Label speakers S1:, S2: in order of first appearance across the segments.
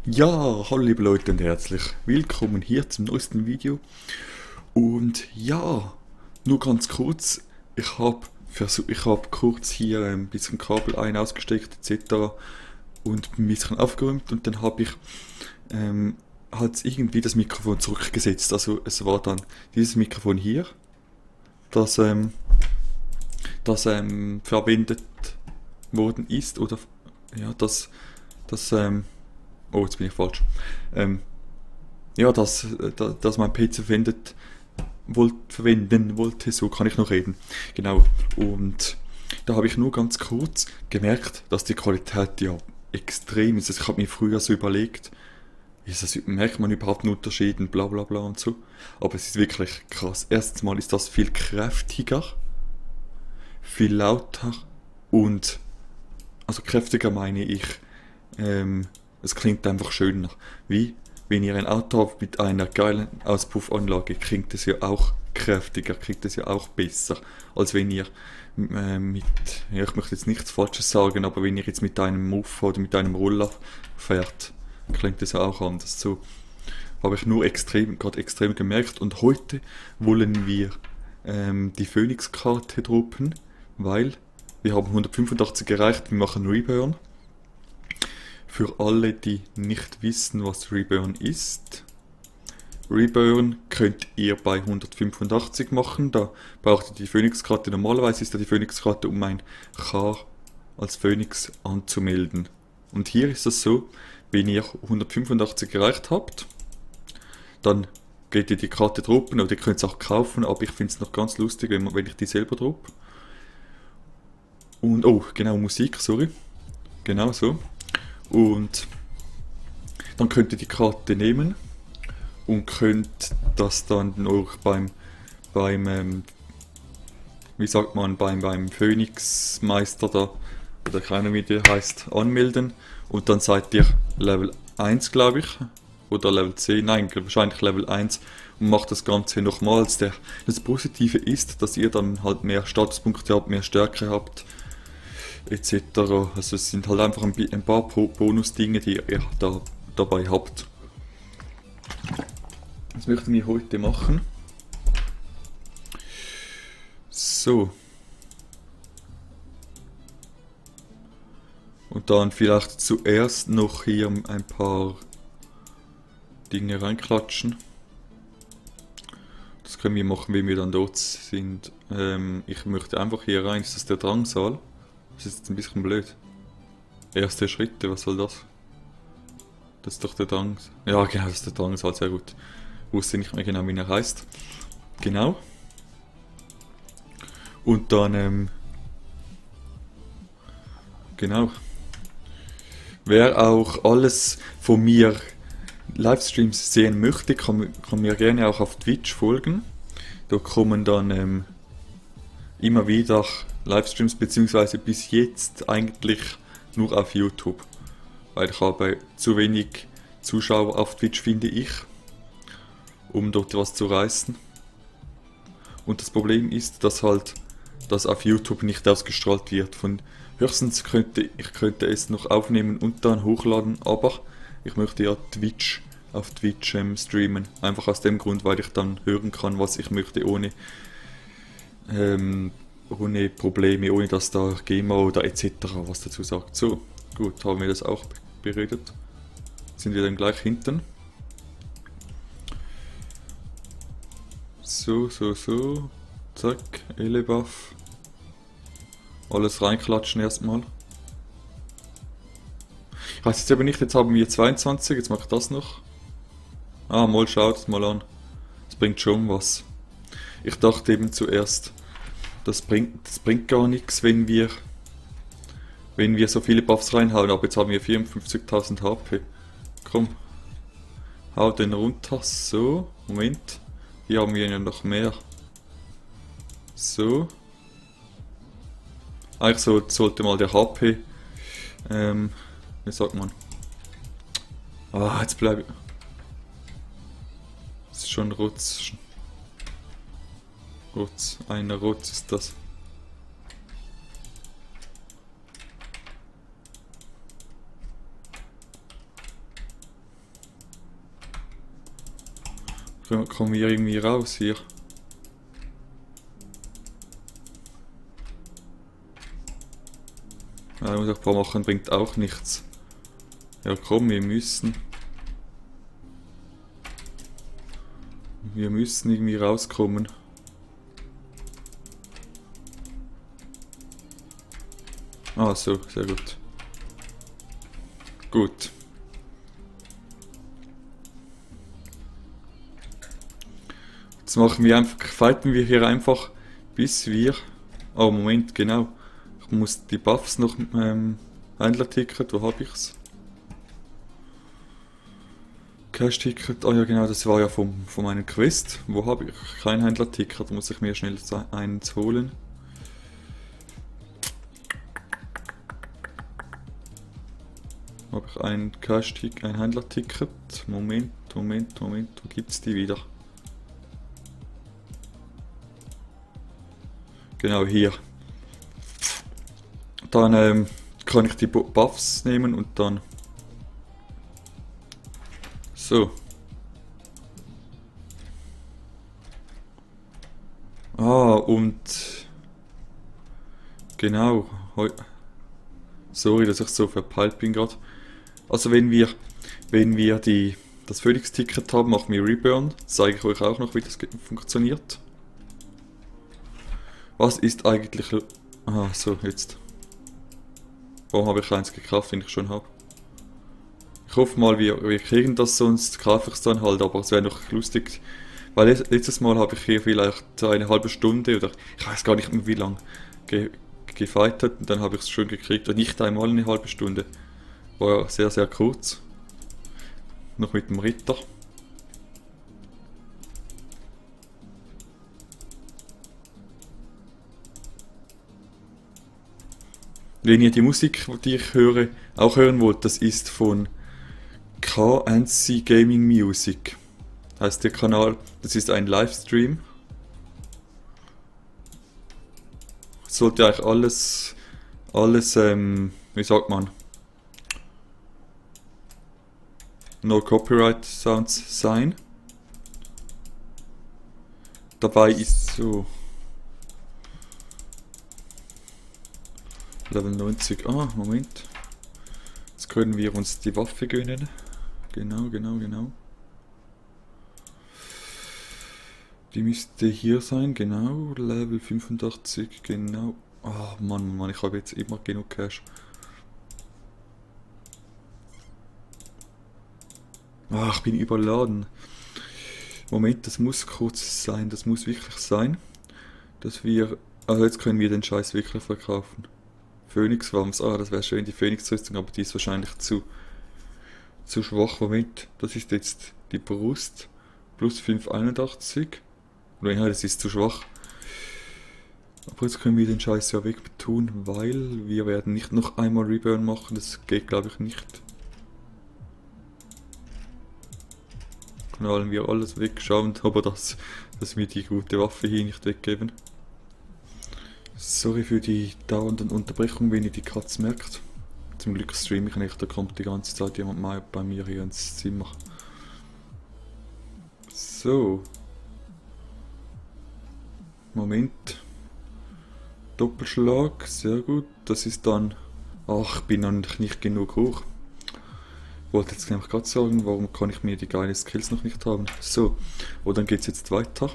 S1: Ja, hallo liebe Leute und herzlich willkommen hier zum neuesten Video. Und ja, nur ganz kurz, ich hab kurz hier ein bisschen Kabel ein ausgesteckt etc. und ein bisschen aufgeräumt und dann habe ich halt irgendwie das Mikrofon zurückgesetzt. Also es war dann dieses Mikrofon hier, das, das verwendet worden ist oder ja, das oh, jetzt bin ich falsch. Ähm, ja, dass mein PC verwenden wollte, so kann ich noch reden. Genau. Und da habe ich nur ganz kurz gemerkt, dass die Qualität ja extrem ist. Also ich habe mir früher so überlegt, merkt man überhaupt einen Unterschied und bla bla bla und so. Aber es ist wirklich krass. Erstens mal ist das viel kräftiger, viel lauter und, also kräftiger meine ich, es klingt einfach schöner. Wie wenn ihr ein Auto habt mit einer geilen Auspuffanlage, klingt es ja auch kräftiger, klingt es ja auch besser, als wenn ihr mit, ja, ich möchte jetzt nichts Falsches sagen, aber wenn ihr jetzt mit einem Mofa oder mit einem Roller fährt, klingt es ja auch anders. So habe ich nur gerade extrem gemerkt. Und heute wollen wir die Phoenix-Karte droppen, weil wir haben 185 erreicht, wir machen Reburn. Für alle, die nicht wissen, was Reburn ist. Reburn könnt ihr bei 185 machen, da braucht ihr die Phoenix-Karte. Normalerweise ist da die Phoenix-Karte, um ein K als Phoenix anzumelden. Und hier ist es so, wenn ihr 185 erreicht habt, dann geht ihr die Karte droppen oder ihr könnt es auch kaufen, aber ich finde es noch ganz lustig, wenn ich die selber droppe. Und, oh, genau, Musik, sorry. Genau so. Und dann könnt ihr die Karte nehmen und könnt das dann auch wie sagt man, beim Phoenix-Meister da, oder keine Ahnung wie der heißt, anmelden. Und dann seid ihr Level 1, glaube ich, oder Level 10, nein, wahrscheinlich Level 1 und macht das Ganze nochmals. Das Positive ist, dass ihr dann halt mehr Statuspunkte habt, mehr Stärke habt, etc. Also es sind halt einfach ein paar Bonus-Dinge, die ihr dabei habt. Das möchten wir heute machen. So. Und dann vielleicht zuerst noch hier ein paar Dinge reinklatschen. Das können wir machen, wenn wir dann dort sind. Ich möchte einfach hier rein. Ist das der Drangsal? Das ist jetzt ein bisschen blöd. Erste Schritte, was soll das? Das ist doch der Drangsal. Ja, genau, das ist der Drangsal, sehr gut. Wusste nicht mehr genau, wie er heißt. Genau. Und dann, genau. Wer auch alles von mir Livestreams sehen möchte, kann mir gerne auch auf Twitch folgen. Da kommen dann immer wieder Livestreams, beziehungsweise bis jetzt eigentlich nur auf YouTube. Weil ich habe zu wenig Zuschauer auf Twitch, finde ich, um dort was zu reißen. Und das Problem ist, dass halt das auf YouTube nicht ausgestrahlt wird. Von höchstens könnte es noch aufnehmen und dann hochladen, aber ich möchte ja auf Twitch streamen. Einfach aus dem Grund, weil ich dann hören kann, was ich möchte, ohne Probleme, ohne dass da GEMA oder etc. was dazu sagt. So, gut, haben wir das auch beredet. Sind wir dann gleich hinten. So. Zack, Elebuff. Alles reinklatschen erstmal. Ich weiß jetzt aber nicht, jetzt haben wir 22, jetzt mache ich das noch. Ah, mal schaut es mal an. Das bringt schon was. Ich dachte eben zuerst, das bringt gar nichts, wenn wir so viele Buffs reinhauen, aber jetzt haben wir 54.000 HP. Komm, hau den runter. So, Moment. Hier haben wir ja noch mehr. So. Eigentlich sollte mal der HP, wie sagt man? Ah, jetzt bleibe ich. Das ist schon Rotz. Einer Rotz ist das. Kommen wir irgendwie raus hier? Ja, muss ich ein paar machen, bringt auch nichts. Ja komm, wir müssen. Wir müssen irgendwie rauskommen. Ah, so, sehr gut. Gut. Jetzt machen wir einfach, fighten wir hier einfach, bis wir... Oh, Moment, genau. Ich muss die Buffs noch Händler-Ticket, wo habe ich's? Cash-Ticket, oh ja genau, das war ja von meinem Quest. Wo habe ich kein Händler-Ticket? Da muss ich mir schnell eins holen. Habe ich ein Cash-Ticket, ein Händler-Ticket? Moment, wo gibt's die wieder? Genau hier. Dann kann ich die Buffs nehmen und dann... So. Ah, und... Genau. Sorry, dass ich so verpeilt bin gerade. Also wenn wir das Phoenix-Ticket haben, machen wir Reburn. Zeige ich euch auch noch, wie das funktioniert. Was ist eigentlich... Ah, so, jetzt. Warum habe ich eins gekauft, wenn ich schon habe? Ich hoffe mal, wir kriegen das, sonst kaufe ich es dann halt, aber es wäre noch lustig. Weil letztes Mal habe ich hier vielleicht eine halbe Stunde oder ich weiß gar nicht mehr wie lange gefightet und dann habe ich es schon gekriegt und nicht einmal eine halbe Stunde. War ja sehr, sehr kurz. Noch mit dem Ritter. Wenn ihr die Musik, die ich höre, auch hören wollt, das ist von KNC Gaming Music. Heißt der Kanal, das ist ein Livestream. Sollte eigentlich alles, wie sagt man, No Copyright Sounds sein. Dabei ist so Level 90. Ah, Moment. Jetzt können wir uns die Waffe gönnen. Genau. Die müsste hier sein, genau. Level 85, genau. Ah, Mann, ich habe jetzt immer genug Cash. Ah, ich bin überladen. Moment, das muss kurz sein, das muss wirklich sein, dass wir... Also jetzt können wir den Scheiß wirklich verkaufen. Phoenix Wams, das wäre schön, die Phoenix-Rüstung, aber die ist wahrscheinlich zu schwach. Moment, das ist jetzt die Brust, plus 581. Nein, das ist zu schwach. Aber jetzt können wir den Scheiß ja wegtun, weil wir werden nicht noch einmal Reburn machen, das geht glaube ich nicht. Knallen wir alles weg, schauen aber, dass wir die gute Waffe hier nicht weggeben. Sorry für die dauernden Unterbrechungen, wenn ihr die Katze merkt. Zum Glück streame ich nicht, da kommt die ganze Zeit jemand mal bei mir hier ins Zimmer. So. Moment. Doppelschlag, sehr gut. Das ist dann... Ach, ich bin noch nicht genug hoch. Ich wollte jetzt nämlich gerade sagen, warum kann ich mir die geilen Skills noch nicht haben. So, und dann geht es jetzt weiter.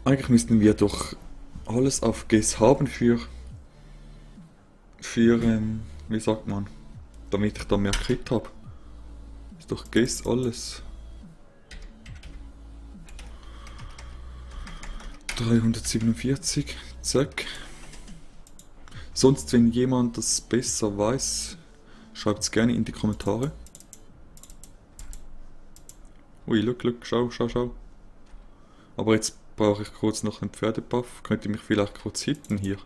S1: Eigentlich müssten wir doch alles auf Guess haben für wie sagt man, damit ich da mehr Crit habe. Ist doch Guess alles. 347, zack. Sonst, wenn jemand das besser weiß, schreibt es gerne in die Kommentare. Ui, look, schau. Aber jetzt brauche ich kurz noch einen Pferdebuff. Könnt ihr mich vielleicht kurz hitten hier?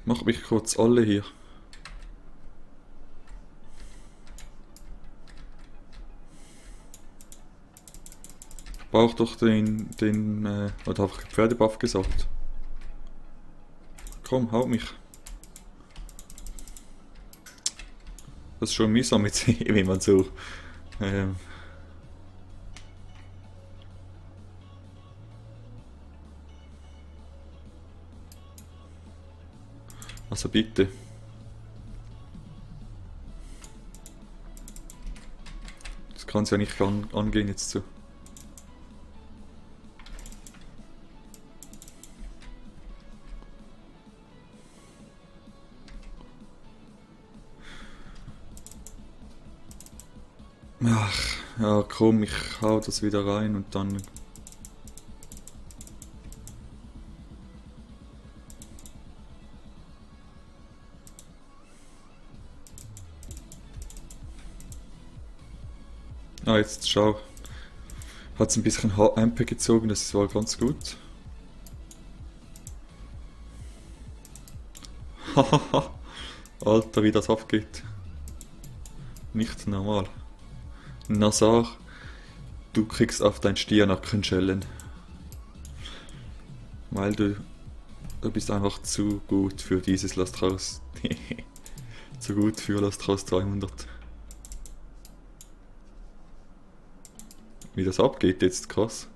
S1: Mach mich kurz alle hier. Ich brauche doch oder habe ich Pferdebuff gesagt? Komm, haut mich. Das ist schon mühsam mit wenn man so. Ähm, also bitte. Das kann es ja nicht angehen jetzt so. Ach, ja komm, ich hau das wieder rein und dann. Ah, jetzt schau. Hat es ein bisschen MP gezogen, das war ganz gut. Hahaha. Alter, wie das abgeht. Nicht normal. Nazar, du kriegst auf dein Stirnacken Schellen. Weil du bist einfach zu gut für dieses Lasthaus. Zu gut für Lasthaus 300. Wie das abgeht jetzt, krass.